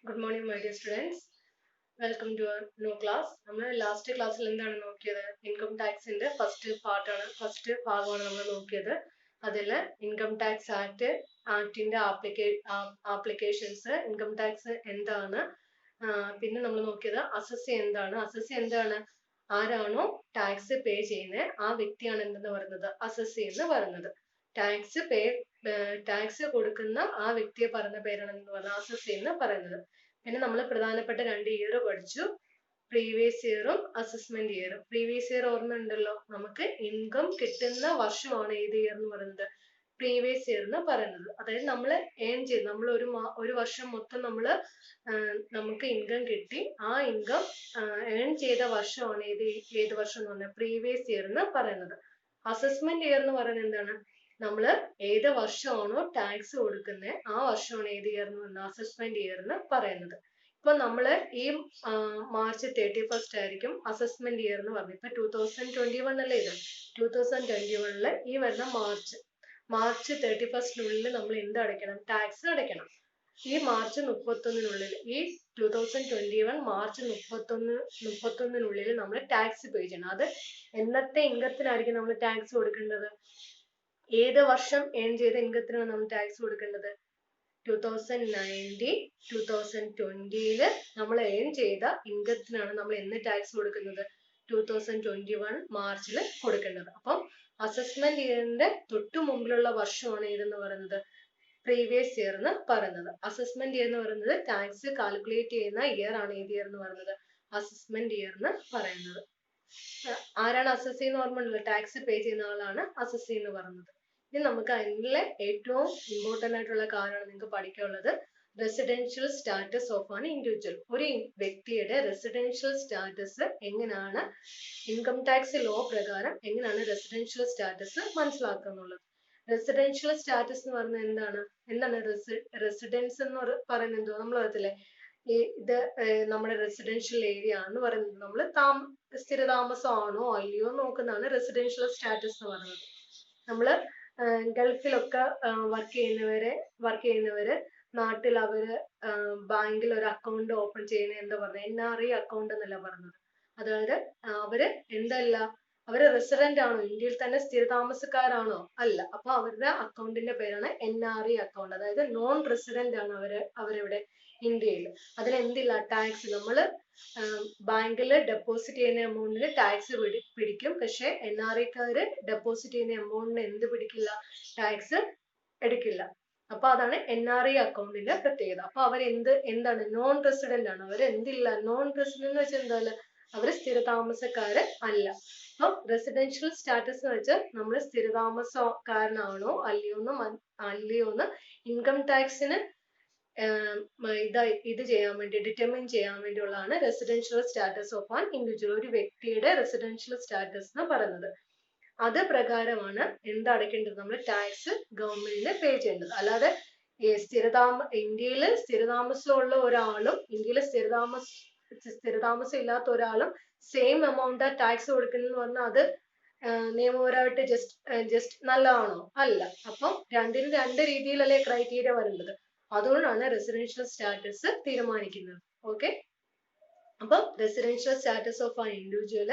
Good morning, my dear students. Welcome to our new class. നമ്മൾ last ക്ലാസ്സിൽ എന്താണ് നോക്കിയത്? ഇൻകം ടാക്സിന്റെ ഫസ്റ്റ് ഭാഗമാണ് നമ്മൾ നോക്കിയത്. അതിൽ ഇൻകം ടാക്സ് ആക്ടിന്റെ ആപ്ലിക്കേഷൻസ്, ഇൻകം ടാക്സ് എന്താണ്, പിന്നെ നമ്മൾ നോക്കിയത് അസസ്സി എന്താണ്, ആരാണോ ടാക്സ് പേ ചെയ്യുന്നത് ആ വ്യക്തിയാണ് എന്തെന്ന് പറയുന്നത്, അസസ്സി എന്ന് പറയുന്നത്. ടാക്സ് കൊടുക്കുന്ന ആ വ്യക്തിയെ പറയുന്ന പേരാണ് എന്ന് പറഞ്ഞാൽ അസസ്സി എന്ന് പറയുന്നത്. പിന്നെ നമ്മൾ പ്രധാനപ്പെട്ട 2 ഇയർ പഠിച്ചു, പ്രീവിയസ് ഇയറും അസസ്മെന്റ് ഇയറും. പ്രീവിയസ് ഇയർ ഓർമ്മയുണ്ടല്ലോ, നമുക്ക് ഇൻകം കിട്ടുന്ന വർഷമാണ് ഏത് ഇയർ എന്ന് പറയുന്നത്, പ്രീവിയസ് ഇയർ എന്ന് പറയുന്നത്. അതായത് നമ്മൾ ഏൺ ചെയ്ത് നമ്മൾ ഒരു വർഷം മൊത്തം നമുക്ക് ഇൻകം കിട്ടി, ആ ഇൻകം ഏൺ ചെയ്ത വർഷമാണ് ഏത് വർഷം എന്ന് പറഞ്ഞാൽ പ്രീവിയസ് ഇയർ എന്ന് പറയുന്നത്. അസസ്മെന്റ് ഇയർ എന്ന് പറയുന്നത് എന്താണ്, നമ്മൾ ഏത് വർഷമാണോ ടാക്സ് കൊടുക്കുന്നത് ആ വർഷമാണ് ഏത് ഇയർ എന്ന് പറഞ്ഞാൽ അസസ്മെന്റ് ഇയർ എന്ന് പറയുന്നത്. ഇപ്പൊ നമ്മള് ഈ മാർച്ച് 31 ആയിരിക്കും അസസ്മെന്റ് ഇയർ എന്ന് പറഞ്ഞു. ഇപ്പൊ 2021 അല്ലേ ഇത്, 2021 ഈ വരുന്ന മാർച്ച് 31 നമ്മൾ എന്ത് അടയ്ക്കണം, ടാക്സ് അടയ്ക്കണം. ഈ മാർച്ച് 31 ഈ 2021 മാർച്ച് 31 നമ്മൾ ടാക്സ് പേ ചെയ്യണം. അത് എന്നത്തെ ഇൻകത്തിനായിരിക്കും നമ്മൾ ടാക്സ് കൊടുക്കേണ്ടത്, ഏത് വർഷം ഏൺ ചെയ്ത ഇൻകത്തിനാണ് നമ്മൾ ടാക്സ് കൊടുക്കേണ്ടത്, 2019 2020 നമ്മൾ ഏൺ ചെയ്ത ഇൻകത്തിനാണ് നമ്മൾ എന്ന് ടാക്സ് കൊടുക്കുന്നത്, 2021 മാർച്ചിൽ കൊടുക്കേണ്ടത്. അപ്പം അസസ്മെന്റ് ഇയറിന്റെ തൊട്ടു മുമ്പിലുള്ള വർഷമാണ് ഏതെന്ന് പറയുന്നത്, പ്രീവിയസ് ഇയർ എന്ന് പറയുന്നത്. അസസ്മെന്റ് ഇയർ എന്ന് പറയുന്നത് ടാക്സ് കാൽക്കുലേറ്റ് ചെയ്യുന്ന ഇയർ ആണ് ഏത് ഇയർ എന്ന് പറയുന്നത്, അസസ്മെന്റ് ഇയർ എന്ന് പറയുന്നത്. ആരാണ് അസസ്സി എന്ന് ഓർമ്മയുണ്ടല്ലോ, ടാക്സ് പേ ചെയ്യുന്ന ആളാണ് അസസ്സി എന്ന് പറയുന്നത്. ഇനി നമുക്ക് അതിലെ ഏറ്റവും ഇമ്പോർട്ടന്റ് ആയിട്ടുള്ള കാര്യമാണ് നിങ്ങൾക്ക് പഠിക്കാനുള്ളത്, residential status of an individual. ഒരു വ്യക്തിയുടെ റെസിഡൻഷ്യൽ സ്റ്റാറ്റസ് എങ്ങനെയാണ്, ഇൻകം ടാക്സ് ലോ പ്രകാരം എങ്ങനെയാണ് റെസിഡൻഷ്യൽ സ്റ്റാറ്റസ് മനസ്സിലാക്കുക എന്നുള്ളത്. റെസിഡൻഷ്യൽ സ്റ്റാറ്റസ് എന്ന് പറയുന്നത് എന്താണ് റെസിഡൻസ് എന്ന് പറയുന്നത് എന്തോ നമ്മൾ പറയത്തില്ലേ, ഇത് നമ്മുടെ റെസിഡൻഷ്യൽ ഏരിയ എന്ന് പറയുന്നത് നമ്മൾ സ്ഥിരതാമസമാണോ അല്ലയോ നോക്കുന്നതാണ് റെസിഡൻഷ്യൽ സ്റ്റാറ്റസ് എന്ന് പറയുന്നത്. നമ്മള് ഗൾഫിലൊക്കെ വർക്ക് ചെയ്യുന്നവര് നാട്ടിൽ അവര് ബാങ്കിൽ ഒരു അക്കൗണ്ട് ഓപ്പൺ ചെയ്യുന്ന എന്താ പറയുന്നത്, NRI അക്കൗണ്ട് എന്നല്ല പറഞ്ഞത്. അതായത് അവര് റെസിഡന്റ് ആണോ, ഇന്ത്യയിൽ തന്നെ സ്ഥിരതാമസക്കാരാണോ, അല്ല. അപ്പൊ അവരുടെ അക്കൗണ്ടിന്റെ പേരാണ് NRI അക്കൗണ്ട്. അതായത് നോൺ റെസിഡന്റ് ആണ് അവരെവിടെ ഇന്ത്യയിൽ. അതിലെന്തില്ല, ടാക്സ് നമ്മള് ബാങ്കിൽ ഡെപ്പോസിറ്റ് ചെയ്യുന്ന എമൗണ്ടിന് ടാക്സ് പിടിക്കും. പക്ഷെ NRIക്കാര് ഡെപ്പോസിറ്റ് ചെയ്യുന്ന എമൗണ്ടിന് എന്ത് പിടിക്കില്ല, ടാക്സ് എടുക്കില്ല. അപ്പൊ അതാണ് NRI അക്കൗണ്ടിന്റെ പ്രത്യേകത. അപ്പൊ എന്താണ് നോൺ റെസിഡന്റ് ആണ്. അവരെന്തില്ല, നോൺ റെസിഡന്റ് എന്ന് വെച്ചാൽ എന്താ, അവര് സ്ഥിരതാമസക്കാര് അല്ല. അപ്പൊ റെസിഡൻഷ്യൽ സ്റ്റാറ്റസ് എന്ന് വെച്ചാൽ നമ്മൾ സ്ഥിരതാമസക്കാരനാണോ അല്ലയോന്ന് ഇൻകം ടാക്സിന് ഇത് ചെയ്യാൻ വേണ്ടി ഡിറ്റർമിൻ ചെയ്യാൻ വേണ്ടിയുള്ളതാണ് residential status of an individual. ഒരു വ്യക്തിയുടെ റെസിഡൻഷ്യൽ സ്റ്റാറ്റസ് എന്ന് പറയുന്നത്. അത് പ്രകാരമാണ് എന്തടയ്ക്കേണ്ടത്, നമ്മൾ ടാക്സ് ഗവൺമെന്റിന് പേ ചെയ്യേണ്ടത്. അല്ലാതെ ഇന്ത്യയിൽ സ്ഥിരതാമസമുള്ള ഒരാളും ഇന്ത്യയിൽ സ്ഥിരതാമസം ഇല്ലാത്ത ഒരാളും സെയിം എമൗണ്ട് ടാക്സ് കൊടുക്കുന്നതെന്ന് പറഞ്ഞാൽ അത് നിയമപരമായിട്ട് ജസ്റ്റ് നല്ലതാണോ, അല്ല. അപ്പം രണ്ടിനും 2 രീതിയിലല്ലേ ക്രൈറ്റീരിയ വരേണ്ടത്. അതുകൊണ്ടാണ് റെസിഡൻഷ്യൽ സ്റ്റാറ്റസ് തീരുമാനിക്കുന്നത്. ഓക്കെ, അപ്പം residential status of an individual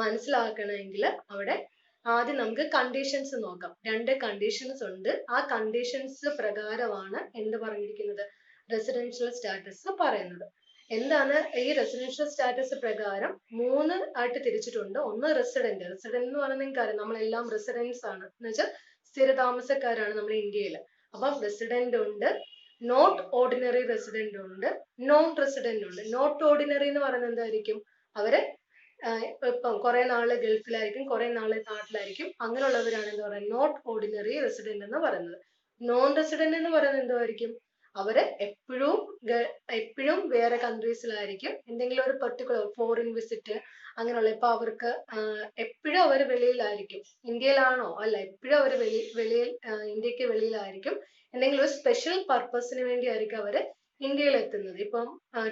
മനസ്സിലാക്കണമെങ്കിൽ അവിടെ ആദ്യം നമുക്ക് കണ്ടീഷൻസ് നോക്കാം. 2 കണ്ടീഷൻസ് ഉണ്ട്. ആ കണ്ടീഷൻസ് പ്രകാരമാണ് എന്ത് പറഞ്ഞിരിക്കുന്നത്, റെസിഡൻഷ്യൽ സ്റ്റാറ്റസ് പറയുന്നത്. എന്താണ് ഈ റെസിഡൻഷ്യൽ സ്റ്റാറ്റസ് പ്രകാരം 3 ആയിട്ട് തിരിച്ചിട്ടുണ്ട്. ഒന്ന് റെസിഡന്റ് എന്ന് പറയുന്നത് നിങ്ങൾക്കറിയാം, നമ്മളെല്ലാം റെസിഡൻസ് ആണ് എന്ന് വെച്ചാൽ സ്ഥിരതാമസക്കാരാണ് നമ്മൾ ഇന്ത്യയിൽ. അപ്പം റെസിഡന്റ് ഉണ്ട്, നോട്ട് ഓർഡിനറി റെസിഡന്റ് ഉണ്ട്, നോൺ റെസിഡന്റ് ഉണ്ട്. നോട്ട് ഓർഡിനറി എന്ന് പറയുന്നത് എന്തായിരിക്കും, അവര് ഇപ്പം കുറെ നാള് ഗൾഫിലായിരിക്കും, കുറെ നാള് നാട്ടിലായിരിക്കും. അങ്ങനെയുള്ളവരാണ് എന്താ പറയുക, നോട്ട് ഓർഡിനറി റെസിഡന്റ് എന്ന് പറയുന്നത്. നോൺ റെസിഡന്റ് എന്ന് പറയുന്നത് എന്തായിരിക്കും, അവര് എപ്പോഴും വേറെ കൺട്രീസിലായിരിക്കും, എന്തെങ്കിലും ഒരു പെർട്ടിക്കുലർ ഫോറിൻ വിസിറ്റ് അങ്ങനെയുള്ള. ഇപ്പൊ അവർക്ക് എപ്പോഴും അവർ വെളിയിലായിരിക്കും, ഇന്ത്യയിലാണോ അല്ല, എപ്പോഴും അവർ ഇന്ത്യക്ക് വെളിയിലായിരിക്കും. എന്തെങ്കിലും ഒരു സ്പെഷ്യൽ പർപ്പസിന് വേണ്ടി ആയിരിക്കും അവര് ഇന്ത്യയിൽ എത്തുന്നത്. ഇപ്പം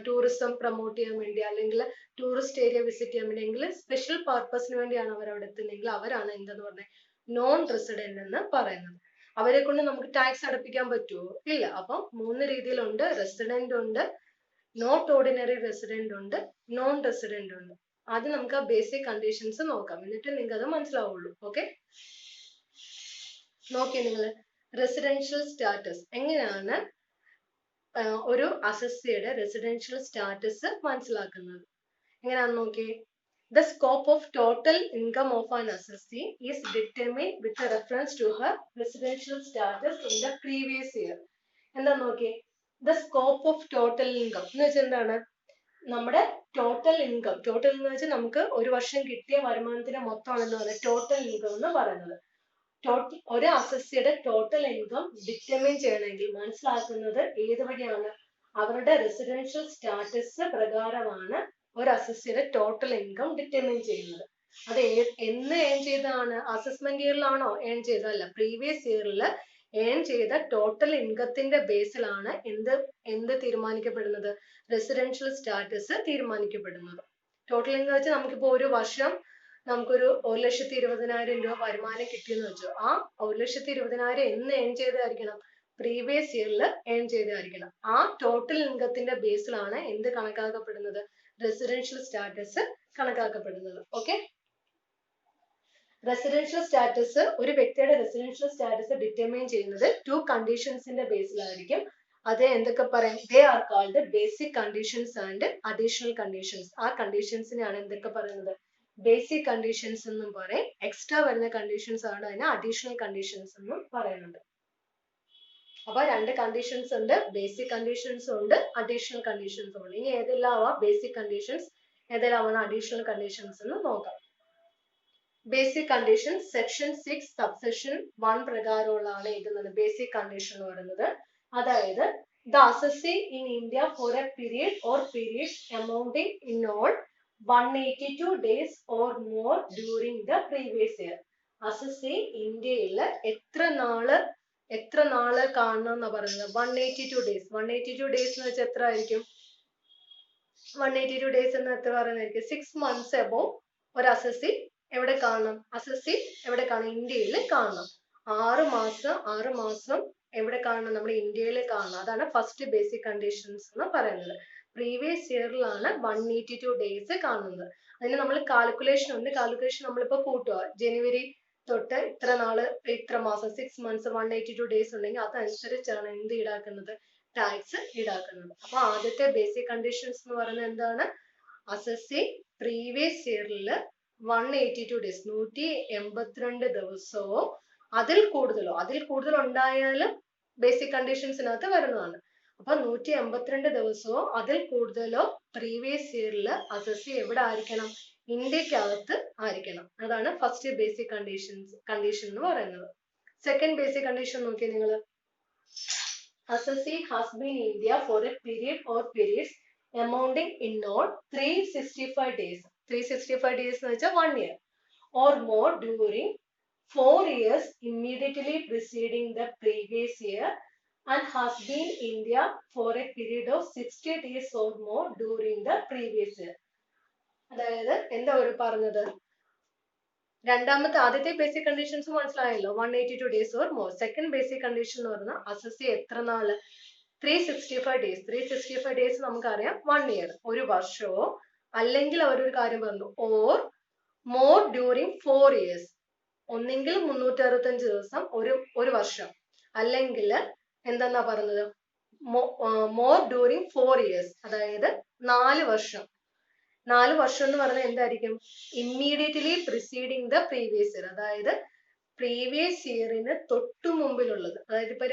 ടൂറിസം പ്രൊമോട്ട് ചെയ്യാൻ വേണ്ടി, അല്ലെങ്കിൽ ടൂറിസ്റ്റ് ഏരിയ വിസിറ്റ് ചെയ്യാൻ വേണ്ടി, എങ്കിൽ സ്പെഷ്യൽ പർപ്പസിന് വേണ്ടിയാണ് അവർ അവിടെ എത്തുന്നതെങ്കിൽ അവരാണ് എന്തെന്ന് പറഞ്ഞത്, നോൺ റെസിഡന്റ് എന്ന് പറയുന്നത്. അവരെ കൊണ്ട് നമുക്ക് ടാക്സ് അടപ്പിക്കാൻ പറ്റുമോ, ഇല്ല. അപ്പം 3 രീതിയിലുണ്ട്, റെസിഡന്റ് ഉണ്ട്, നോട്ട് ഓർഡിനറി റെസിഡന്റ് ഉണ്ട്, നോൺ റെസിഡന്റ് ഉണ്ട്. ആദ്യം നമുക്ക് ആ ബേസിക് കണ്ടീഷൻസ് നോക്കാം, എന്നിട്ട് നിങ്ങൾക്ക് അത് മനസ്സിലാവുള്ളൂ. ഓക്കെ, നോക്കിയേ നിങ്ങൾ റെസിഡൻഷ്യൽ സ്റ്റാറ്റസ് എങ്ങനെയാണ് ഒരു അസസ്സിയുടെ റെസിഡൻഷ്യൽ സ്റ്റാറ്റസ് മനസ്സിലാക്കുന്നത്. എങ്ങനെയാണെന്ന് നോക്കിയേ. The scope of total income of an assessee is determined with reference to her residential status in the previous year. എന്താ നോക്കിയേ, the scope of total income എന്ന് വെച്ചാൽ എന്താണ്, നമ്മുടെ ടോട്ടൽ ഇൻകം, ടോട്ടൽ എന്ന് വെച്ചാൽ നമുക്ക് ഒരു വർഷം കിട്ടിയ വരുമാനത്തിന്റെ മൊത്തമാണെന്ന് പറയുന്നത് ടോട്ടൽ ഇൻകം എന്ന് പറയുന്നത്. ഒരു അസസ്സിയുടെ ടോട്ടൽ ഇൻകം ഡിറ്റർമിൻ ചെയ്യണമെങ്കിൽ മനസ്സിലാക്കുന്നത് ഏത് വഴിയാണ്, അവരുടെ റെസിഡൻഷ്യൽ സ്റ്റാറ്റസ് പ്രകാരമാണ് ഒരു അസസ്സിയുടെ ടോട്ടൽ ഇൻകം ഡിറ്റർമിൻ ചെയ്യുന്നത്. അത് എന്ന് ഏൺ ചെയ്തതാണ്, അസസ്മെന്റ് ഇയറിലാണോ ഏൺ ചെയ്തതല്ല, പ്രീവിയസ് ഇയറിൽ ഏൺ ചെയ്ത ടോട്ടൽ ഇൻകത്തിന്റെ ബേസിലാണ് എന്ത് തീരുമാനിക്കപ്പെടുന്നത്, റെസിഡൻഷ്യൽ സ്റ്റാറ്റസ് തീരുമാനിക്കപ്പെടുന്നത്. ടോട്ടൽ ഇൻകം വെച്ച് നമുക്കിപ്പോ ഒരു വർഷം നമുക്കൊരു 1,20,000 രൂപ വരുമാനം കിട്ടിയെന്ന് വെച്ചു. ആ 1,20,000 എന്ന് ഏൺ ചെയ്തായിരിക്കണം, പ്രീവിയസ് ഇയറിൽ ഏൺ ചെയ്തായിരിക്കണം. ആ ടോട്ടൽ ഇൻകത്തിന്റെ ബേസിലാണ് എന്ത് കണക്കാക്കപ്പെടുന്നത്, റെസിഡൻഷ്യൽ സ്റ്റാറ്റസ് കണക്കാക്കപ്പെടുന്നത്. ഓക്കെ, റെസിഡൻഷ്യൽ സ്റ്റാറ്റസ്, ഒരു വ്യക്തിയുടെ റെസിഡൻഷ്യൽ സ്റ്റാറ്റസ് ഡിറ്റർമൈൻ ചെയ്യുന്നത് 2 കണ്ടീഷൻസിന്റെ ബേസിലായിരിക്കും. അത് എന്തൊക്കെ പറയാം, they are called basic conditions and additional conditions. ആ കണ്ടീഷൻസിനെയാണ് എന്തൊക്കെ പറയുന്നത്, ബേസിക് കണ്ടീഷൻസ് എന്നും പറയും. എക്സ്ട്രാ വരുന്ന കണ്ടീഷൻസ് ആണ് അതിനെ അഡീഷണൽ കണ്ടീഷൻസ് എന്നും പറയുന്നുണ്ട്. അപ്പൊ 2 കണ്ടീഷൻസ് ഉണ്ട്, ബേസിക് കണ്ടീഷൻസ് ഉണ്ട്, അഡീഷണൽ കണ്ടീഷൻസ് ഉണ്ട്. ഇനി ഏതെല്ലാം ആവാം ബേസിക് കണ്ടീഷൻസ്, ഏതെല്ലാം ആവാം അഡീഷണൽ കണ്ടീഷൻസ് എന്ന് നോക്കാം. ബേസിക് കണ്ടീഷൻ സെക്ഷൻ 6 സബ്സെക്ഷൻ 1 പ്രകാരമുള്ളതാണ് എഴുതുന്നത് ബേസിക് കണ്ടീഷൻ എന്ന് പറയുന്നത്. അതായത് the assessee in India for A period or periods amounting in all 182 days or more during the previous year. Assessee ഇന്ത്യയിൽ എത്ര നാള് കാണണം എന്നാ പറയുന്നത്, 182 days. 182 days എന്ന് വെച്ചാൽ എത്ര ആയിരിക്കും, 182 days എന്ന് എത്ര പറയുന്നതായിരിക്കും, 6 months above ഒരു അസസ്സി എവിടെ കാണണം, അസസ്സി എവിടെ കാണണം, ഇന്ത്യയിൽ കാണണം. 6 മാസം എവിടെ കാണണം, നമ്മുടെ ഇന്ത്യയിൽ കാണണം. അതാണ് ഫസ്റ്റ് ബേസിക് കണ്ടീഷൻസ് എന്ന് പറയുന്നത്. പ്രീവിയസ് ഇയറിലാണ് 182 days കാണുന്നത്. അതിന് നമ്മൾ കാൽക്കുലേഷൻ ഉണ്ട്, കാൽക്കുലേഷൻ നമ്മളിപ്പോ കൂട്ടുക, ജനുവരി തൊട്ട് ഇത്ര മാസം 6 months 182 days ഉണ്ടെങ്കിൽ അതനുസരിച്ചാണ് എന്ത് ഈടാക്കുന്നത്, ടാക്സ് ഈടാക്കുന്നത്. അപ്പൊ ആദ്യത്തെ ബേസിക് കണ്ടീഷൻസ് എന്ന് പറയുന്നത് എന്താണ്, അസസ്സി പ്രീവിയസ് ഇയറിൽ 182 days 182 ദിവസമോ അതിൽ കൂടുതൽ ഉണ്ടായാലും ബേസിക് കണ്ടീഷൻസിനകത്ത് വരുന്നതാണ്. അപ്പൊ 182 ദിവസമോ അതിൽ കൂടുതലോ പ്രീവിയസ് ഇയറിൽ അസസ്സി എവിടെ ആയിരിക്കണം, ഇന്ത്യക്കകത്ത് ആയിരിക്കണം. അതാണ് ഫസ്റ്റ് ബേസിക് കണ്ടീഷൻ എന്ന് പറയുന്നത്. സെക്കൻഡ് ബേസിക് കണ്ടീഷൻ നോക്കിയേ നിങ്ങൾ, assessee has been in India for A period or periods amounting in all 365 days. 365 days എന്ന് വെച്ചാൽ 1 year or more during 4 years immediately preceding the previous year and has been in India for a period of 60 days or more during the previous year. അതായത് എന്താ ഒരു പറഞ്ഞത്, ആദ്യത്തെ basic conditions മനസ്സിലായല്ലോ, 182 days or more. Second basic condition എന്ന് പറഞ്ഞാൽ assessee എത്ര നാള്, 365 days. 365 days നമുക്കറിയാം 1 year, ഒരു വർഷമോ അല്ലെങ്കിൽ അവരൊരു കാര്യം പറഞ്ഞു ഓർ മോർ ഡ്യൂറിങ് 4 years, ഒന്നെങ്കിൽ 365 ദിവസം ഒരു വർഷം, അല്ലെങ്കിൽ എന്താ പറഞ്ഞത് മോർ ഡ്യൂറിങ് 4 years, അതായത് 4 വർഷം. 4 വർഷം എന്ന് പറഞ്ഞാൽ എന്തായിരിക്കും, immediately preceding the previous year, അതായത് പ്രീവിയസ് ഇയറിന് തൊട്ടു മുമ്പിലുള്ളത്. അതായത് ഇപ്പൊ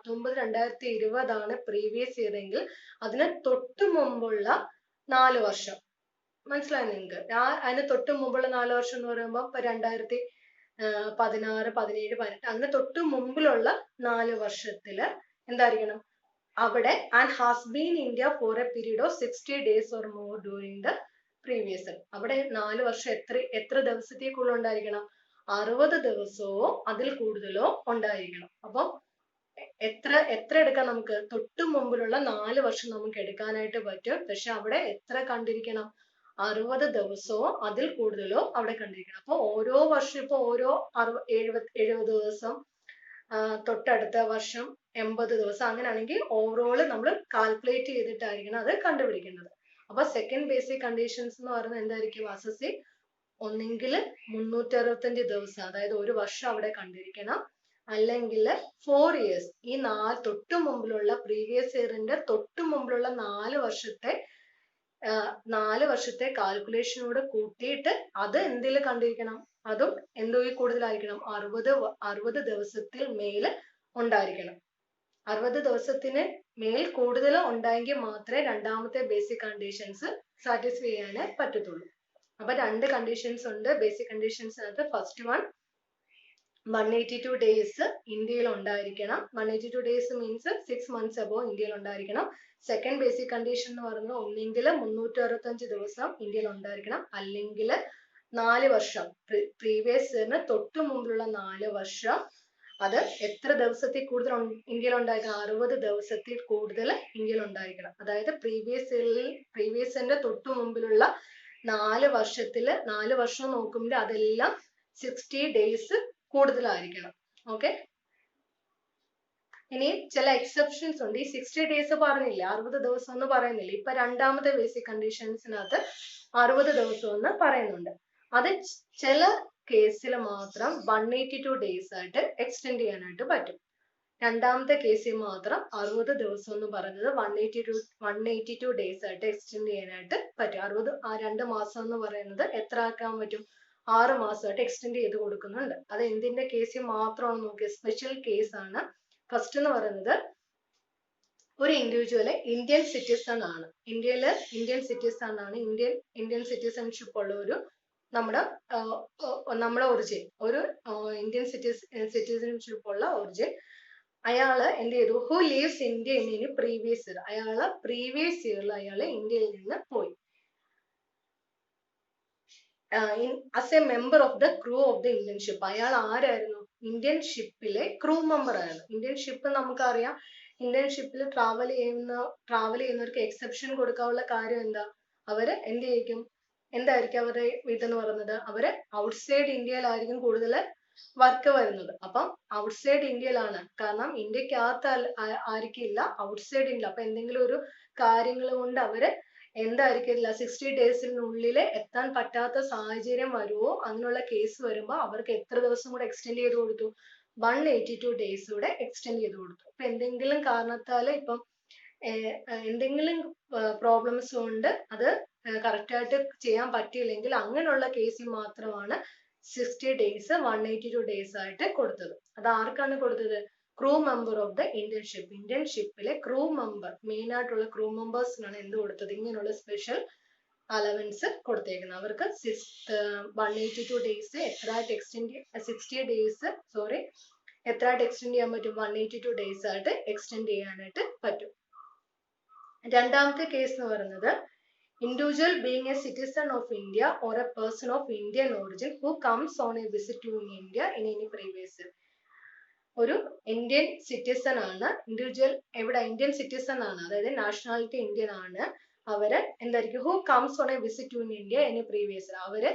2019-2020 ആണ് പ്രീവിയസ് ഇയർ എങ്കിൽ അതിന് തൊട്ടു മുമ്പുള്ള 4 വർഷം. മനസ്സിലായി നിങ്ങൾക്ക്? അതിന് തൊട്ടു മുമ്പുള്ള 4 വർഷം എന്ന് പറയുമ്പോൾ ഇപ്പൊ 2016, 17, 18 അങ്ങനെ തൊട്ടു മുമ്പിലുള്ള 4 വർഷത്തില് എന്തായിരിക്കണം അവിടെ, and has been India for A period of 60 days or more during the previous year. അവിടെ 4 വർഷം എത്ര ദിവസത്തേക്കുള്ള ഉണ്ടായിരിക്കണം, 60 ദിവസമോ അതിൽ കൂടുതലോ ഉണ്ടായിരിക്കണം. അപ്പം എത്ര എടുക്കാം നമുക്ക്, തൊട്ടു മുമ്പിലുള്ള 4 വർഷം നമുക്ക് എടുക്കാനായിട്ട് പറ്റും. പക്ഷെ അവിടെ എത്ര കണ്ടിരിക്കണം, 60 ദിവസമോ അതിൽ കൂടുതലോ അവിടെ കണ്ടിരിക്കണം. അപ്പൊ ഓരോ വർഷം ഇപ്പൊ ഓരോ 70 ദിവസം, തൊട്ടടുത്ത വർഷം 80 ദിവസം, അങ്ങനെയാണെങ്കിൽ ഓവറോൾ നമ്മൾ കാൽക്കുലേറ്റ് ചെയ്തിട്ടായിരിക്കണം അത് കണ്ടുപിടിക്കേണ്ടത്. അപ്പൊ സെക്കൻഡ് ബേസിക് കണ്ടീഷൻസ് എന്ന് പറയുന്നത് എന്തായിരിക്കും? അസസി ഒന്നെങ്കിൽ 365 ദിവസം, അതായത് ഒരു വർഷം അവിടെ കണ്ടിരിക്കണം, അല്ലെങ്കിൽ 4 years, ഈ തൊട്ടു മുമ്പിലുള്ള പ്രീവിയസ് ഇയറിന്റെ തൊട്ടു മുമ്പിലുള്ള 4 വർഷത്തെ കാൽക്കുലേഷനോട് കൂട്ടിയിട്ട് അത് എന്തിൽ കണ്ടിരിക്കണം, അതും എന്തോ കൂടുതലായിരിക്കണം, 60 ദിവസത്തിൽ മേൽ ഉണ്ടായിരിക്കണം. 60 ദിവസത്തിന് മേൽ കൂടുതൽ ഉണ്ടായെങ്കിൽ മാത്രമേ രണ്ടാമത്തെ ബേസിക് കണ്ടീഷൻസ് സാറ്റിസ്ഫൈ ചെയ്യാനേ പറ്റത്തുള്ളൂ. അപ്പൊ 2 കണ്ടീഷൻസ് ഉണ്ട് ബേസിക് കണ്ടീഷൻസിനകത്ത്. ഫസ്റ്റ് വൺ 182 ഡേയ്സ് ഇന്ത്യയിൽ ഉണ്ടായിരിക്കണം. 182 ഡേയ്സ് മീൻസ് 6 months അബോവ് ഇന്ത്യയിൽ ഉണ്ടായിരിക്കണം. സെക്കൻഡ് ബേസിക് കണ്ടീഷൻ എന്ന് പറയുന്നത് ഒന്നെങ്കിൽ 365 ദിവസം ഇന്ത്യയിൽ ഉണ്ടായിരിക്കണം, അല്ലെങ്കിൽ 4 വർഷം, പ്രീവിയസ് ഇയറിന് തൊട്ടു മുമ്പിലുള്ള 4 വർഷം, അത് എത്ര ദിവസത്തിൽ കൂടുതൽ ഇന്ത്യയിൽ ഉണ്ടായിരിക്കണം? 60 ദിവസത്തിൽ കൂടുതൽ ഇന്ത്യയിൽ ഉണ്ടായിരിക്കണം. അതായത് പ്രീവിയസ് ഇയറിന്റെ തൊട്ടു മുമ്പിലുള്ള 4 വർഷം നോക്കുമ്പോൾ അതെല്ലാം 60 ഡേയ്സ് കൂടുതലായിരിക്കണം. ഓക്കെ, ഇനി ചില എക്സെപ്ഷൻസ് ഉണ്ട്. ഈ 60 ഡേയ്സ് പറഞ്ഞില്ല, 60 ദിവസം എന്ന് പറയുന്നില്ല. ഇപ്പൊ രണ്ടാമത്തെ ബേസിക് കണ്ടീഷൻസിനകത്ത് 60 ദിവസം എന്ന് പറയുന്നുണ്ട്. അത് ചില കേസിൽ മാത്രം 182 ഡേയ്സ് ആയിട്ട് എക്സ്റ്റെൻഡ് ചെയ്യാനായിട്ട് പറ്റും. രണ്ടാമത്തെ കേസിൽ മാത്രം 60 ദിവസം എന്ന് പറയുന്നത് 182 ഡേയ്സ് ആയിട്ട് എക്സ്റ്റെൻഡ് ചെയ്യാനായിട്ട് പറ്റും. 2 മാസം എന്ന് പറയുന്നത് എത്ര ആക്കാൻ പറ്റും? 6 മാസമായിട്ട് എക്സ്റ്റെൻഡ് ചെയ്ത് കൊടുക്കുന്നുണ്ട്. അത് എന്തിന്റെ കേസിൽ മാത്രമാണ് നോക്കിയത്? സ്പെഷ്യൽ കേസ് ആണ്. ഫസ്റ്റ് എന്ന് പറയുന്നത് ഒരു ഇൻഡിവിജ്വല് ഇന്ത്യൻ സിറ്റിസൺ ആണ്, ഇന്ത്യൻ സിറ്റിസൺഷിപ്പ് ഉള്ള ഒരു നമ്മുടെ ഒറിജിൻ, ഒരു ഇന്ത്യൻ സിറ്റിസൺഷിപ്പ് ഉള്ള ഒറിജിൻ, അയാള് എന്ത് ചെയ്തു? Who leaves India in previous year, previous ഇയറിൽ അയാള് ഇന്ത്യയിൽ നിന്ന് പോയി. As A member of the crew of the Indian ship, അയാൾ ആരായിരുന്നു? ഇന്ത്യൻ ഷിപ്പിലെ ക്രൂ മെമ്പർ ആയിരുന്നു. ഇന്ത്യൻ ഷിപ്പ് നമുക്കറിയാം, ഇന്ത്യൻ ഷിപ്പിൽ ട്രാവൽ ചെയ്യുന്നവർക്ക് എക്സെപ്ഷൻ കൊടുക്കാനുള്ള കാര്യം എന്താ? അവര് എന്തായിരിക്കും അവരുടെ ഇതെന്ന് പറയുന്നത്? അവര് ഔട്ട്സൈഡ് ഇന്ത്യയിലായിരിക്കും കൂടുതൽ വർക്ക് വരുന്നത്. അപ്പം ഔട്ട്സൈഡ് ഇന്ത്യയിലാണ്, കാരണം ഇന്ത്യക്കകത്ത് ആയിരിക്കില്ല, ഔട്ട്സൈഡ് ഇന്ത്യ. അപ്പൊ എന്തെങ്കിലും ഒരു കാര്യങ്ങൾ കൊണ്ട് അവര് എന്തായിരിക്കില്ല, 60 ഡേയ്സിനുള്ളിൽ എത്താൻ പറ്റാത്ത സാഹചര്യം വരുമോ, അങ്ങനെയുള്ള കേസ് വരുമ്പോൾ അവർക്ക് എത്ര ദിവസം കൂടെ എക്സ്റ്റെൻഡ് ചെയ്ത് കൊടുത്തു? 182 ഡേയ്സ് കൂടെ എക്സ്റ്റെൻഡ് ചെയ്ത് കൊടുത്തു. ഇപ്പൊ എന്തെങ്കിലും കാരണത്താല് ഇപ്പം എന്തെങ്കിലും പ്രോബ്ലംസ് കൊണ്ട് അത് കറക്റ്റ് ആയിട്ട് ചെയ്യാൻ പറ്റിയില്ലെങ്കിൽ അങ്ങനെയുള്ള കേസിൽ മാത്രമാണ് 60 ഡേയ്സ് 182 ഡേയ്സ് ആയിട്ട് കൊടുത്തത്. അത് ആർക്കാണ് കൊടുത്തത്? Crew member of the Indian ഷിപ്പിലെ ക്രൂ മെമ്പർ, മെയിൻ ആയിട്ടുള്ള ക്രൂ മെമ്പേഴ്സിനാണ് എന്ത് കൊടുത്തത്? ഇങ്ങനെയുള്ള സ്പെഷ്യൽ അലവൻസ് കൊടുത്തേക്കുന്നത്. അവർക്ക് 182 ഡേയ്സ് എത്രയായിട്ട് എക്സ്റ്റെൻഡ് 60 ഡേയ്സ് എത്രയായിട്ട് എക്സ്റ്റെൻഡ് ചെയ്യാൻ പറ്റും? 182 ഡേയ്സ് ആയിട്ട് എക്സ്റ്റെൻഡ് ചെയ്യാനായിട്ട് പറ്റും. രണ്ടാമത്തെ കേസ് എന്ന് പറയുന്നത് individual being a citizen of India or a person of Indian origin who comes on a visit to India in any previous year. ഒരു ഇന്ത്യൻ സിറ്റിസൺ ആണ്, ഇന്ത്യൻ സിറ്റിസൺ ആണ്, അതായത് നാഷണാലിറ്റി ഇന്ത്യൻ ആണ്. അവര് എന്തായിരിക്കും? Who comes on a visit to India in previous year, അവര്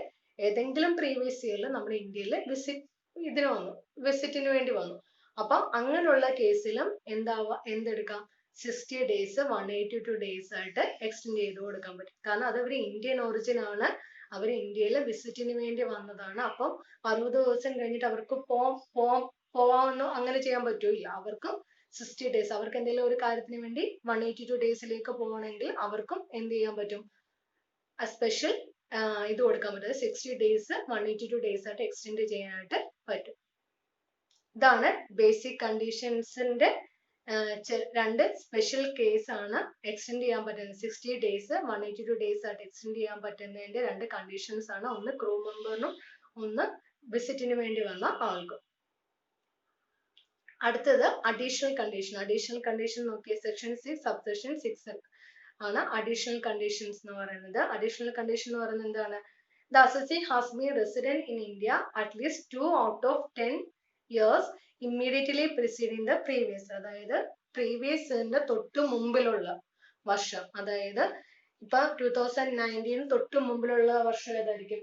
ഏതെങ്കിലും previous ഇയറിൽ നമ്മുടെ ഇന്ത്യയിൽ വിസിറ്റിന് വേണ്ടി വന്നു. അപ്പം അങ്ങനെയുള്ള കേസിലും എന്തെടുക്കാം? 60 ഡേയ്സ് 182 ഡേയ്സ് ആയിട്ട് എക്സ്റ്റെൻഡ് ചെയ്ത് കൊടുക്കാൻ പറ്റും. കാരണം അത് അവർ ഇന്ത്യൻ ഒറിജിൻ ആണ്, അവർ ഇന്ത്യയിൽ വിസിറ്റിന് വേണ്ടി വന്നതാണ്. അപ്പം 60 ദിവസം കഴിഞ്ഞിട്ട് അവർക്ക് പോവാമെന്നോ അങ്ങനെ ചെയ്യാൻ പറ്റൂല. അവർക്കും 60 ഡേയ്സ്, അവർക്ക് എന്തെങ്കിലും ഒരു കാര്യത്തിന് വേണ്ടി 182 ഡേയ്സിലേക്ക് പോകണമെങ്കിൽ അവർക്കും എന്ത് ചെയ്യാൻ പറ്റും? സ്പെഷ്യൽ ഇത് കൊടുക്കാൻ പറ്റും. 60 ഡേയ്സ് 182 ഡേയ്സ് ആയിട്ട് എക്സ്റ്റെൻഡ് ചെയ്യാനായിട്ട് പറ്റും. ഇതാണ് ബേസിക് കണ്ടീഷൻസിന്റെ 2 സ്പെഷ്യൽ കേസ് ആണ് എക്സ്റ്റെൻഡ് ചെയ്യാൻ പറ്റുന്നത്. 60 ഡേയ്സ് 182 ഡേയ്സ് ആയിട്ട് എക്സ്റ്റെൻഡ് ചെയ്യാൻ പറ്റുന്നതിന്റെ 2 കണ്ടീഷൻസ് ആണ്. ഒന്ന് ക്രൂ മെമ്പറിനും ഒന്ന് വിസിറ്റിന് വേണ്ടി വന്ന ആൾക്കും. അടുത്തത് അഡീഷണൽ കണ്ടീഷൻ നോക്കിയ സെക്ഷൻ 6 സബ്സെക്ഷൻ 6 ആണ് അഡീഷണൽ കണ്ടീഷൻസ് എന്ന് പറയുന്നത്. അഡീഷണൽ കണ്ടീഷൻ എന്ന് പറയുന്നത് എന്താണ്? The assessee has been resident in India at least 2 out of 10 years immediately preceding the previous, അതായത് പ്രീവിയസിന്റെ തൊട്ടു മുമ്പിലുള്ള വർഷം. അതായത് ഇപ്പൊ 2019 തൊട്ടു മുമ്പിലുള്ള വർഷം ഏതായിരിക്കും?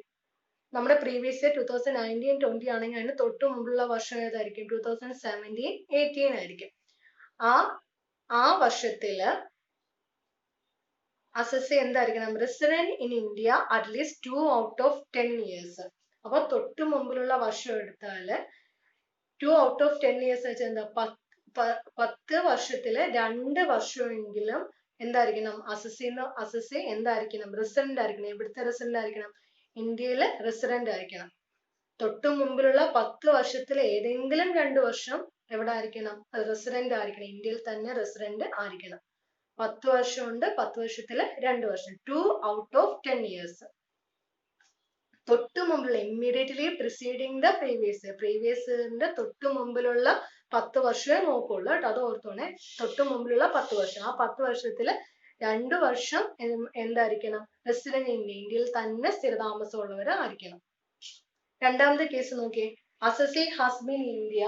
നമ്മുടെ പ്രീവിയസ് ഇയർ 2019-20 ആണെങ്കിൽ അതിന് തൊട്ടു മുമ്പുള്ള വർഷം ഏതായിരിക്കും? 2017-18 ആയിരിക്കും. ആ വർഷത്തില് അസസ് എന്തായിരിക്കണം? Resident in India at least 2 out of 10 years. അപ്പൊ തൊട്ടു മുമ്പിലുള്ള വർഷം എടുത്താല് 2 ഔട്ട് ഓഫ് 10 ഇയേഴ്സ് വെച്ചാൽ എന്താ? 10 വർഷത്തില് 2 വർഷമെങ്കിലും എന്തായിരിക്കണം? അസസ് എന്തായിരിക്കണം? റെസിഡന്റ് ആയിരിക്കണം. എവിടുത്തെ റെസിഡന്റ് ആയിരിക്കണം? ഇന്ത്യയിലെ റെസിഡന്റ് ആയിരിക്കണം. തൊട്ടു മുമ്പിലുള്ള 10 വർഷത്തിൽ ഏതെങ്കിലും 2 വർഷം എവിടെ ആയിരിക്കണം? റെസിഡന്റ് ആയിരിക്കണം. ഇന്ത്യയിൽ തന്നെ റെസിഡന്റ് ആയിരിക്കണം. 10 വർഷമുണ്ട്, 10 വർഷത്തില് 2 വർഷം. 2 ഔട്ട് ഓഫ് 10 ഇയേഴ്സ്. തൊട്ടു മുമ്പുള്ള ഇമ്മീഡിയറ്റ്ലി പ്രിസീഡിങ് ദ പ്രീവിയസ് ഇയറിന്റെ തൊട്ടു മുമ്പിലുള്ള 10 വർഷമേ നോക്കുള്ളൂ കേട്ടോ. അത് ഓർത്തോണേ. തൊട്ടു മുമ്പിലുള്ള 10 വർഷം. ആ 10 വർഷത്തില് 2 വർഷം എന്തായിരിക്കണം? റെസിഡന്റ് ഇന്ത്യയിൽ തന്നെ സ്ഥിരതാമസമുള്ളവർ ആയിരിക്കണം. രണ്ടാമത്തെ കേസ് നോക്കിയേ. Assessee has been India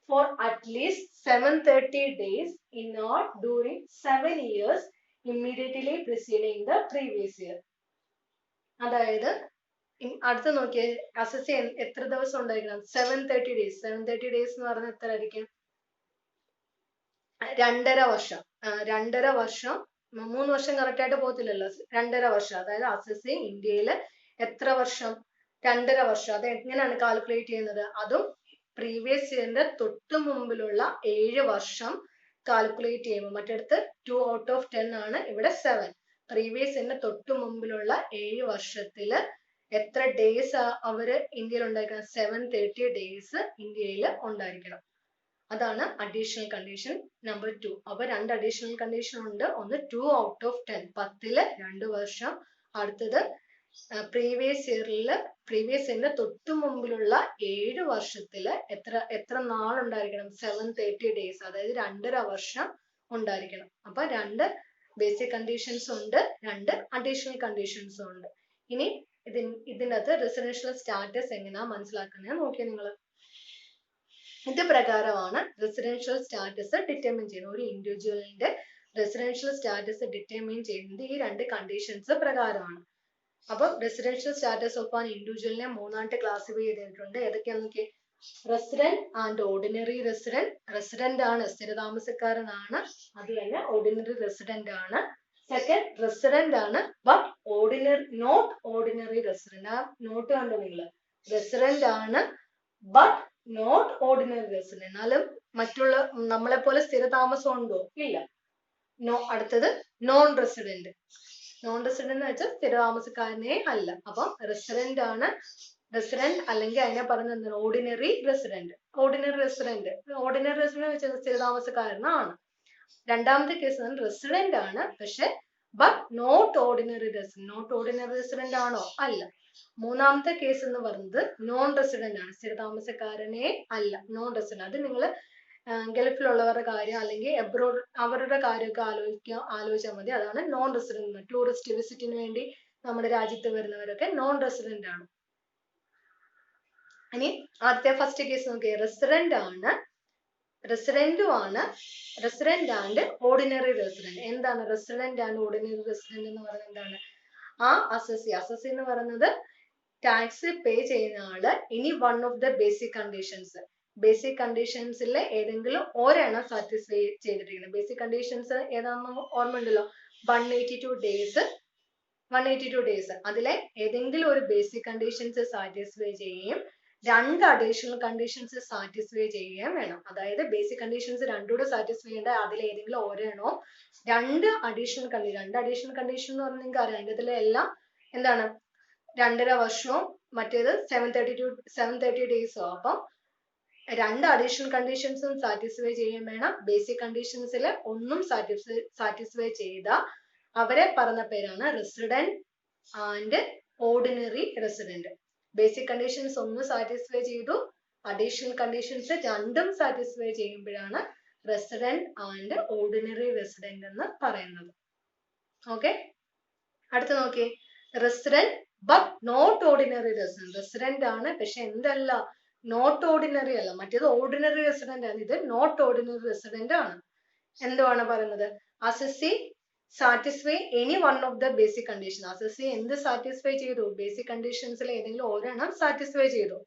for at least 730 days in or during 7 years immediately preceding the previous year. അതായത് അടുത്ത് നോക്കിയേ. അസസി എത്ര ദിവസം ഉണ്ടായിരിക്കണം? 730 days. 730 days എന്ന് പറഞ്ഞാൽ എത്ര ആയിരിക്കും? 2.5 വർഷം. 2.5 വർഷം. 3 വർഷം കറക്റ്റ് ആയിട്ട് പോകത്തില്ലല്ലോ. 2.5 വർഷം. അതായത് അസസി ഇന്ത്യയില് എത്ര വർഷം? 2.5 വർഷം. അത് എങ്ങനെയാണ് കാൽക്കുലേറ്റ് ചെയ്യുന്നത്? അതും പ്രീവിയസ് ഇയറിന്റെ തൊട്ടു മുമ്പിലുള്ള 7 വർഷം കാൽക്കുലേറ്റ് ചെയ്യുമ്പോൾ മറ്റടുത്ത് 2 ഔട്ട് ഓഫ് 10 ആണ്, ഇവിടെ 7. പ്രീവിയസ് ഇയറിന്റെ തൊട്ടു മുമ്പിലുള്ള 7 വർഷത്തില് എത്ര ഡേയ്സ് അവര് ഇന്ത്യയിൽ ഉണ്ടായിരിക്കണം? 730 ഡേയ്സ് ഇന്ത്യയിൽ ഉണ്ടായിരിക്കണം. അതാണ് അഡീഷണൽ കണ്ടീഷൻ നമ്പർ 2. അപ്പൊ 2 അഡീഷണൽ കണ്ടീഷൻ ഉണ്ട്. ഒന്ന് 2 ഔട്ട് ഓഫ് 10, 10ല് 2 വർഷം. അടുത്തത് പ്രീവിയസ് ഇയറിന്റെ തൊട്ടു മുമ്പിലുള്ള 7 വർഷത്തില് എത്ര നാളുണ്ടായിരിക്കണം? 730 ഡേയ്സ്. അതായത് 2.5 വർഷം ഉണ്ടായിരിക്കണം. അപ്പൊ 2 ബേസിക് കണ്ടീഷൻസ് ഉണ്ട്, 2 അഡീഷണൽ കണ്ടീഷൻസും ഉണ്ട്. ഇനി ഇതിനകത്ത് റെസിഡൻഷ്യൽ സ്റ്റാറ്റസ് എങ്ങനെയാ മനസ്സിലാക്കുന്നത് നോക്കിയാൽ നിങ്ങൾ. ഇത് പ്രകാരമാണ് റെസിഡൻഷ്യൽ സ്റ്റാറ്റസ് ഡിറ്റർമിൻ ചെയ്യുന്നത്. ഒരു ഇൻഡിവിജ്വലിന്റെ റെസിഡൻഷ്യൽ സ്റ്റാറ്റസ് ഡിറ്റർമിൻ ചെയ്യുന്നത് ഈ 2 കണ്ടീഷൻസ് പ്രകാരമാണ്. അപ്പൊ റെസിഡൻഷ്യൽ സ്റ്റാറ്റസ് ഓഫ് ആൻ ഇൻഡിവിജ്വലിനെ 3ആയിട്ട് ക്ലാസിഫൈ ചെയ്തിട്ടുണ്ട്. ഏതൊക്കെയാണെന്നൊക്കെ? Resident and ordinary resident. Resident ആണ്, സ്ഥിരതാമസക്കാരനാണ്, അത് തന്നെ ഓർഡിനറി റെസിഡന്റ് ആണ്. സെക്കൻഡ്, റെസിഡന്റ് ആണ് ബട്ട് നോട്ട് ഓർഡിനറി റെസിഡന്റ്. ആ നോട്ട് കണ്ടോ നിങ്ങൾ? റെസിഡന്റ് ആണ് ബട്ട് നോട്ട് ഓർഡിനറി റെസിഡന്റ്. എന്നാലും മറ്റുള്ള നമ്മളെ പോലെ സ്ഥിരതാമസം ഉണ്ടോ? ഇല്ല. അടുത്തത് നോൺ റെസിഡന്റ്. നോൺ റെസിഡന്റ് എന്ന് വെച്ചാൽ സ്ഥിരതാമസക്കാരനെ അല്ല. അപ്പം റെസിഡന്റ് ആണ്, റെസിഡന്റ് അല്ലെങ്കിൽ അതിനെ പറയുന്നത് എന്താണ്? Ordinary resident. ഓർഡിനറി റെസിഡന്റ് വെച്ചാൽ സ്ഥിരതാമസക്കാരനാണ്. രണ്ടാമത്തെ കേസ് റെസിഡന്റ് ആണ് പക്ഷെ but not ordinary resident. Not ordinary resident ആണോ? അല്ല. മൂന്നാമത്തെ കേസ് എന്ന് പറയുന്നത് നോൺ റെസിഡന്റ് ആണ്, സ്ഥിരതാമസക്കാരനെ അല്ല, നോൺ റെസിഡന്റ്. അത് നിങ്ങൾ ഗൾഫിലുള്ളവരുടെ കാര്യം അല്ലെങ്കിൽ എബ്രോഡ് അവരുടെ കാര്യമൊക്കെ ആലോചിച്ചാൽ മതി. അതാണ് നോൺ റെസിഡന്റ്. ടൂറിസ്റ്റ് വിസിറ്റിന് വേണ്ടി നമ്മുടെ രാജ്യത്ത് വരുന്നവരൊക്കെ നോൺ റെസിഡന്റ് ആണ്. ഇനി ആദ്യത്തെ ഫസ്റ്റ് കേസ് നോക്കിയേ. റെസിഡന്റ് ആണ്, റെസിഡന്റും ആണ്, റെസിഡന്റ് ആൻഡ് ഓർഡിനറി റെസിഡന്റ്. എന്താണ് റെസിഡന്റ് ആൻഡ് ഓർഡിനറി റെസിഡന്റ് എന്ന് പറയുന്നത്? എന്താണ്? ആ അസസി എന്ന് പറയുന്നത് ടാക്സ് പേ ചെയ്യുന്ന ആള് ഇനി വൺ ഓഫ് ദ ബേസിക് കണ്ടീഷൻസിൽ ഏതെങ്കിലും ഒരെണ്ണം സാറ്റിസ്ഫൈ ചെയ്തിരിക്കുന്നത്. ബേസിക് കണ്ടീഷൻസ് ഏതാണെന്ന് ഓർമ്മയുണ്ടല്ലോ? 182 ഡേയ്സ്. അതിലെ ഏതെങ്കിലും ഒരു ബേസിക് കണ്ടീഷൻസ് സാറ്റിസ്ഫൈ ചെയ്യുകയും 2 അഡീഷണൽ കണ്ടീഷൻസ് സാറ്റിസ്ഫൈ ചെയ്യുകയും വേണം. അതായത് ബേസിക് കണ്ടീഷൻസ് 2 സാറ്റിസ്ഫൈ ചെയ്യേണ്ട അതിൽ ഏതെങ്കിലും ഒരെണ്ണോ 2 അഡീഷണൽ കണ്ടീഷൻ എന്ന് പറഞ്ഞാൽ നിങ്ങൾക്ക് അറിയാം. അതിൻ്റെ എല്ലാം എന്താണ്? 2.5 വർഷവും മറ്റേത് 730 ഡേയ്സോ. അപ്പം 2 അഡീഷണൽ കണ്ടീഷൻസും സാറ്റിസ്ഫൈ ചെയ്യാൻ വേണം. ബേസിക് കണ്ടീഷൻസിൽ ഒന്നും സാറ്റിസ്ഫൈ ചെയ്ത അവരെ പറഞ്ഞ പേരാണ് resident and ordinary resident. Basic conditions ഒന്ന് സാറ്റിസ്ഫൈ ചെയ്തു, അഡീഷണൽ കണ്ടീഷൻസ് 2ഉം സാറ്റിസ്ഫൈ ചെയ്യുമ്പോഴാണ് റെസിഡന്റ് ആൻഡ് ഓർഡിനറി റെസിഡന്റ് എന്ന് പറയുന്നത്. ഓക്കെ, അടുത്ത നോക്കിയേ. Resident but not ordinary resident. Resident ആണ് പക്ഷെ എന്തല്ല? നോട്ട് ഓർഡിനറി അല്ല. മറ്റേത് ഓർഡിനറി റെസിഡന്റ് ആണ്, ഇത് നോട്ട് ഓർഡിനറി റെസിഡന്റ് ആണ്. എന്തുവാണ് പറയുന്നത്? Assessee satisfy any one of the basic condition. Assessee എന്ത് സാറ്റിസ്ഫൈ ചെയ്തു? ബേസിക് കണ്ടീഷൻസിൽ ഏതെങ്കിലും ഒരെണ്ണം സാറ്റിസ്ഫൈ ചെയ്തു.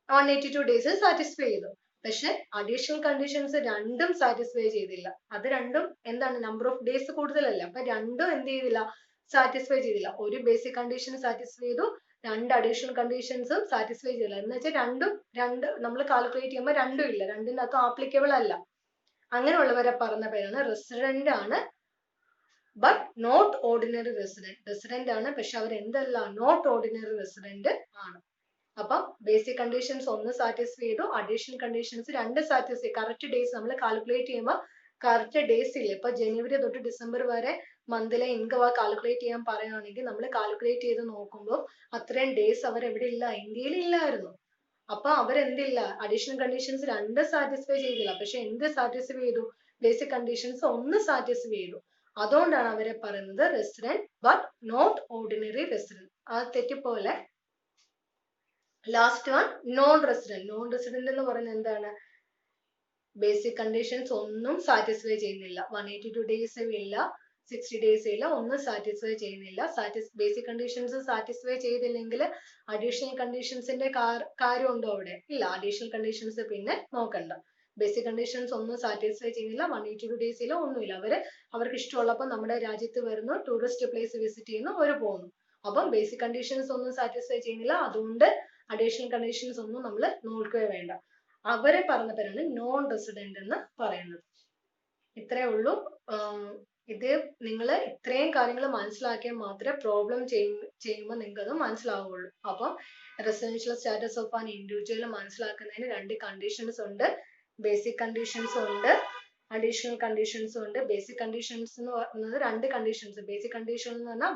182 ഡേയ്സ് സാറ്റിസ്ഫൈ ചെയ്തു. പക്ഷെ അഡീഷണൽ കണ്ടീഷൻസ് രണ്ടും സാറ്റിസ്ഫൈ ചെയ്തില്ല. അത് രണ്ടും എന്താണ്, നമ്പർ ഓഫ് ഡേയ്സ് കൂടുതലല്ല. അപ്പൊ രണ്ടും എന്ത് ചെയ്തില്ല, സാറ്റിസ്ഫൈ ചെയ്തില്ല. ഒരു ബേസിക് കണ്ടീഷൻ സാറ്റിസ്ഫൈ ചെയ്തു, രണ്ട് അഡീഷണൽ കണ്ടീഷൻസും സാറ്റിസ്ഫൈ ചെയ്തില്ല. എന്ന് വെച്ചാൽ രണ്ട് നമ്മൾ കാൽക്കുലേറ്റ് ചെയ്യുമ്പോൾ രണ്ടും ഇല്ല, രണ്ടിന്റെ അകത്തും ആപ്ലിക്കബിൾ അല്ല. അങ്ങനെയുള്ളവരെ പറഞ്ഞ പേരാണ് റെസിഡന്റ് ആണ് but not ordinary resident. Resident ആണ് പക്ഷെ അവർ എന്തല്ല, നോട്ട് ഓർഡിനറി റെസിഡന്റ് ആണ്. അപ്പം ബേസിക് കണ്ടീഷൻസ് ഒന്ന് സാറ്റിസ്ഫൈ ചെയ്തു, അഡീഷണൽ കണ്ടീഷൻസ് രണ്ട് സാറ്റിസ്ഫൈ. കറക്റ്റ് ഡേയ്സ് നമ്മൾ കാൽക്കുലേറ്റ് ചെയ്യുമ്പോൾ കറക്റ്റ് ഡേയ്സ് ഇല്ല. ഇപ്പൊ ജനുവരി തൊട്ട് ഡിസംബർ വരെ മന്തിലെ ഇൻകം കാൽക്കുലേറ്റ് ചെയ്യാൻ പറയുകയാണെങ്കിൽ നമ്മൾ കാൽക്കുലേറ്റ് ചെയ്ത് നോക്കുമ്പോൾ അത്രയും ഡേയ്സ് അവർ എവിടെ ഇല്ല, ഇന്ത്യയിൽ ഇല്ലായിരുന്നു. അപ്പൊ അവരെന്തില്ല, അഡീഷണൽ കണ്ടീഷൻസ് രണ്ട് സാറ്റിസ്ഫൈ ചെയ്തില്ല, പക്ഷെ എന്ത് സാറ്റിസ്ഫൈ ചെയ്തു, ബേസിക് കണ്ടീഷൻസ് ഒന്ന് സാറ്റിസ്ഫൈ ചെയ്തു. അതുകൊണ്ടാണ് അവരെ പറയുന്നത് resident but not ordinary resident. ആ തെറ്റിപ്പോലെ. Last one non resident. Non resident എന്ന് പറയുന്നത് എന്താണ്, ബേസിക് കണ്ടീഷൻസ് ഒന്നും സാറ്റിസ്ഫൈ ചെയ്യുന്നില്ല. 182 ഡേയ്സ് ഇല്ല, 60 ഡേയ്സ് ഇല്ല, ഒന്നും സാറ്റിസ്ഫൈ ചെയ്യുന്നില്ല. ബേസിക് കണ്ടീഷൻസ് സാറ്റിസ്ഫൈ ചെയ്തില്ലെങ്കിൽ അഡീഷണൽ കണ്ടീഷൻസിന്റെ കാര്യമുണ്ടോ അവിടെ, ഇല്ല. അഡീഷണൽ കണ്ടീഷൻസ് പിന്നെ നോക്കണ്ട. ബേസിക് കണ്ടീഷൻസ് ഒന്നും സാറ്റിസ്ഫൈ ചെയ്യുന്നില്ല, 182 ഡേയ്സ് ഇല്ല, ഒന്നുമില്ല. അവർക്ക് ഇഷ്ടമുള്ളപ്പോൾ നമ്മുടെ രാജ്യത്ത് വരുന്നു, ടൂറിസ്റ്റ് പ്ലേസ് വിസിറ്റ് ചെയ്യുന്നു, അവർ പോകുന്നു. അപ്പം ബേസിക് കണ്ടീഷൻസ് ഒന്നും സാറ്റിസ്ഫൈ ചെയ്യുന്നില്ല, അതുകൊണ്ട് അഡീഷണൽ കണ്ടീഷൻസ് ഒന്നും നമ്മൾ നോക്കുകയോ വേണ്ട. അവരെ പറഞ്ഞ പേരാണ് നോൺ റെസിഡന്റ് എന്ന് പറയുന്നത്. ഇത്രേ ഉള്ളൂ. ഇത് നിങ്ങൾ ഇത്രയും കാര്യങ്ങൾ മനസ്സിലാക്കിയാൽ മാത്രമേ പ്രോബ്ലം ചെയ്യുമ്പോൾ നിങ്ങൾക്ക് അത് മനസ്സിലാവുള്ളൂ. അപ്പം residential status of an individual മനസ്സിലാക്കുന്നതിന് രണ്ട് കണ്ടീഷൻസ് ഉണ്ട്. ബേസിക് കണ്ടീഷൻസും ഉണ്ട്, അഡീഷണൽ കണ്ടീഷൻസും ഉണ്ട്. ബേസിക് കണ്ടീഷൻസ് എന്ന് പറയുന്നത് രണ്ട് കണ്ടീഷൻസ്. ബേസിക് കണ്ടീഷൻ എന്ന് പറഞ്ഞാൽ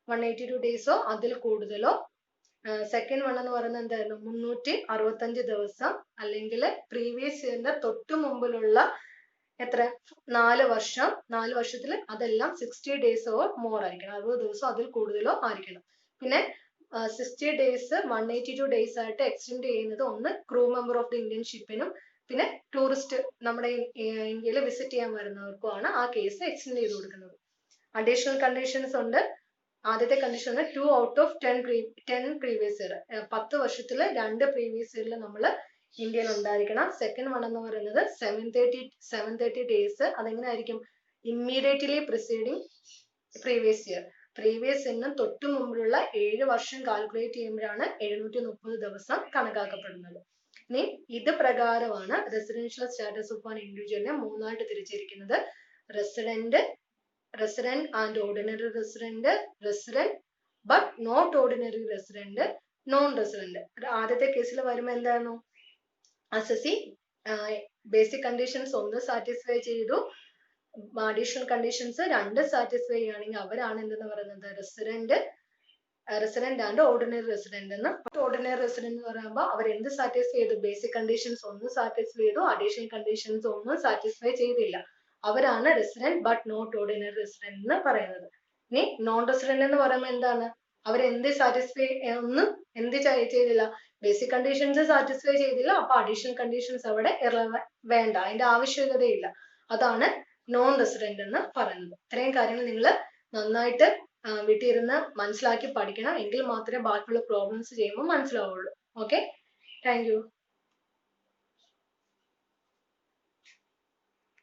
182 ഡേയ്സോ അതിൽ കൂടുതലോ. സെക്കൻഡ് വൺ എന്ന് പറയുന്നത് എന്തായിരുന്നു, 365 ദിവസം, അല്ലെങ്കിൽ പ്രീവിയസ് ഇയറിന്റെ തൊട്ടു മുമ്പിലുള്ള എത്ര, 4 വർഷം. 4 വർഷത്തിൽ അതെല്ലാം 60 ഡേയ്സ് ഓർ മോർ ആയിരിക്കണം, 60 ദിവസം അതിൽ കൂടുതലോ ആയിരിക്കണം. പിന്നെ 60 ഡേയ്സ് 182 ഡേയ്സ് ആയിട്ട് എക്സ്റ്റെൻഡ് ചെയ്യുന്നത് ഒന്ന് crew member of the Indian ഷിപ്പിനും പിന്നെ ടൂറിസ്റ്റ് നമ്മുടെ ഇന്ത്യയിൽ വിസിറ്റ് ചെയ്യാൻ വരുന്നവർക്കുമാണ് ആ കേസ് എക്സ്റ്റെൻഡ് ചെയ്ത് കൊടുക്കുന്നത്. അഡീഷണൽ കണ്ടീഷൻസ് ഉണ്ട്. ആദ്യത്തെ condition 2 out of 10 previous year, 10 വർഷത്തിൽ 2 പ്രീവിയസ് ഇയറിൽ നമ്മൾ ഇന്ത്യയിൽ ഉണ്ടായിരിക്കണം. സെക്കൻഡ് വൺ എന്ന് പറയുന്നത് 730 ഡേയ്സ്. അതെങ്ങനെ ആയിരിക്കും, immediately preceding previous year. Previous ഇയറിന് തൊട്ടു മുമ്പിലുള്ള 7 വർഷം കാൽക്കുലേറ്റ് ചെയ്യുമ്പോഴാണ് 730 ദിവസം കണക്കാക്കപ്പെടുന്നത്. ഇനി ഇത് പ്രകാരമാണ് റെസിഡൻഷ്യൽ സ്റ്റാറ്റസ് ഓഫ് ആൻ ഇൻഡിവിജ്വലിനെ മൂന്നായിട്ട് തിരിച്ചിരിക്കുന്നത്. Resident and ordinary resident, resident but not ordinary resident, non resident. ആദ്യത്തെ കേസിൽ വരുമ്പോൾ എന്തായിരുന്നു, അസസി ബേസിക് കണ്ടീഷൻസ് ഒന്ന് സാറ്റിസ്ഫൈ ചെയ്തു, അഡീഷണൽ കണ്ടീഷൻസ് രണ്ട് സാറ്റിസ്ഫൈ ചെയ്യുകയാണെങ്കിൽ അവരാണ് എന്തെന്ന് പറയുന്നത് റെസിഡന്റ് ആൻഡ് ഓർഡിനറി റെസിഡന്റ് എന്ന്. ഓർഡിനറി റെസിഡന്റ് എന്ന് പറയുമ്പോൾ അവർ എന്ത് സാറ്റിസ്ഫൈ ചെയ്തു, ബേസിക് കണ്ടീഷൻസ് ഒന്ന് സാറ്റിസ്ഫൈ ചെയ്തു, അഡീഷണൽ കണ്ടീഷൻസ് ഒന്നും സാറ്റിസ്ഫൈ ചെയ്തില്ല, അവരാണ് resident but not ordinary resident എന്ന് പറയുന്നത്. ഇനി നോൺ റെസിഡന്റ് എന്ന് പറയുമ്പോൾ എന്താണ്, അവരെന്ത് സാറ്റിസ്ഫൈ ഒന്നും എന്ത് ചെയ്തില്ല, ബേസിക് കണ്ടീഷൻസ് സാറ്റിസ്ഫൈ ചെയ്തില്ല, അപ്പൊ അഡീഷണൽ കണ്ടീഷൻസ് അവിടെ വേണ്ട, അതിന്റെ ആവശ്യകതയില്ല. അതാണ് നോൺ റെസിഡന്റ് എന്ന് പറയുന്നത്. ഇത്രയും കാര്യങ്ങൾ നിങ്ങൾ നന്നായിട്ട് വീട്ടിൽ ഇരുന്ന് മനസ്സിലാക്കി പഠിക്കണം, എങ്കിൽ മാത്രമേ ബാക്കിയുള്ള പ്രോബ്ലംസ് ചെയ്യുമ്പോൾ മനസ്സിലാവുള്ളൂ. Okay, thank you.